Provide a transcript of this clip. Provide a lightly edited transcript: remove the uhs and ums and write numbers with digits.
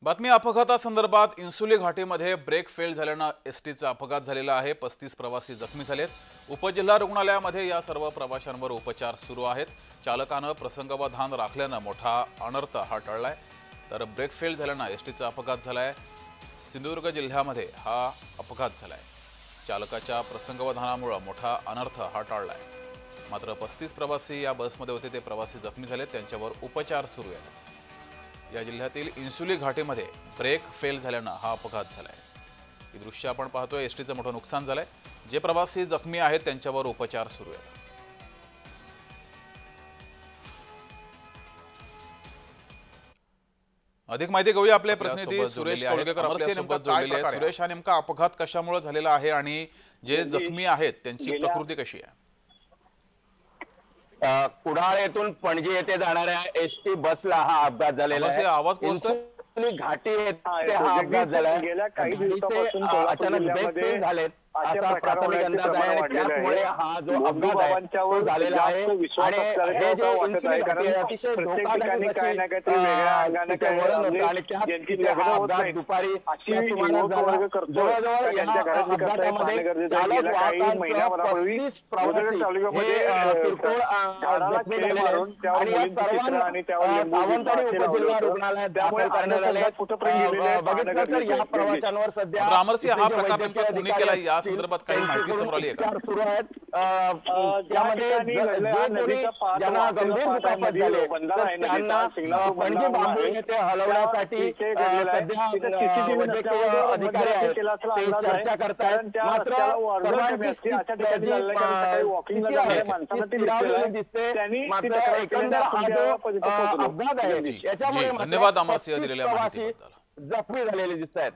बातमी अपघातासंदर्भात Insuli घाटीमध्ये brake fail झाल्याने एसटीचा अपघात झालेला आहे। 35 प्रवासी जखमी झालेत। उपजिल्हा रुग्णालयामध्ये या सर्व प्रवाशांवर उपचार सुरू आहेत। चालकाने प्रसंगावधान राखल्याने मोठा अनर्थ हा टळलाय। तर ब्रेक फेल झाल्याने एसटीचा अपघात झालाय। सिंधुदुर्ग जिल्ह्यामध्ये हा अपघात झालाय। चालकाच्या प्रसंगावधानामुळे मोठा अनर्थ हा टळलाय। मात्र 35 प्रवासी या बसमध्ये होते, ते प्रवासी जखमी झालेत, त्यांच्यावर उपचार सुरू आहेत। या जिल्ह्यातील इन्सुली घाटीमध्ये ब्रेक फेल झाल्याने हा अपघात झालाय। ही दृश्य आपण पाहतोय। एसटीचं मोठं नुकसान झालंय। जे प्रवासी जखमी आहेत त्यांच्यावर उपचार सुरू आहेत। अधिक माहिती घेऊया आपले प्रतिनिधी सुरेश कोळगेकर आपल्यासोबत जोडलेले आहेत। सुरेश, हा नेमका अपघात कशामुळे झालेला आहे आणि जे जखमी आहेत त्यांची प्रकृती कशी आहे? कुडाळ येथून पणजी येथे जाणाऱ्या एसटी बसला हा अपघात झालेला आहे। आवाज पोहोचतोय? घाटी येथे हा अपघात झाला। गेल्या काही दिवसापासून अचानक ब्रेक फेल झालेत असा प्राथमिक अंदाज आहे आणि त्यामुळे हा जो अपघात आहे तो झालेला आहे। आणि हे जे इन्सुली घाटी आहे अतिशय धोकादायक काय ना काहीतरी वेगळ्या अंगाने काय होतं आणि त्या अपघात दुपारी जवळजवळ या अपघातामध्ये चालक वाहकांसह 35 प्रवासी किरकोळ जखमी झालेले आहेत आणि या सर्वांना सावंतवाडी उपजिल्हा रुग्णालयात दाखल करण्यात आले। बघितलं तर या प्रवाशांवर सध्या रामरसी हा प्रकार नेमका कुणी केला या संदर्भात काही माहिती समोर आली आहे का? सुरू आहेत। त्यामध्ये ज्यांना गंभीर दुखापत झाली त्यांना पणजी बांबू येथे हलवण्यासाठी सध्या वैद्यकीय अधिकारी आहेत, ते चर्चा करतायत। मात्र सर्वांची दिसते। मात्र एकंदर हा जो अपघात आहे याच्यामुळे धन्यवाद अमरसिंह दिलेल्या माहितीबद्दल। जखमी झालेले दिसत आहेत।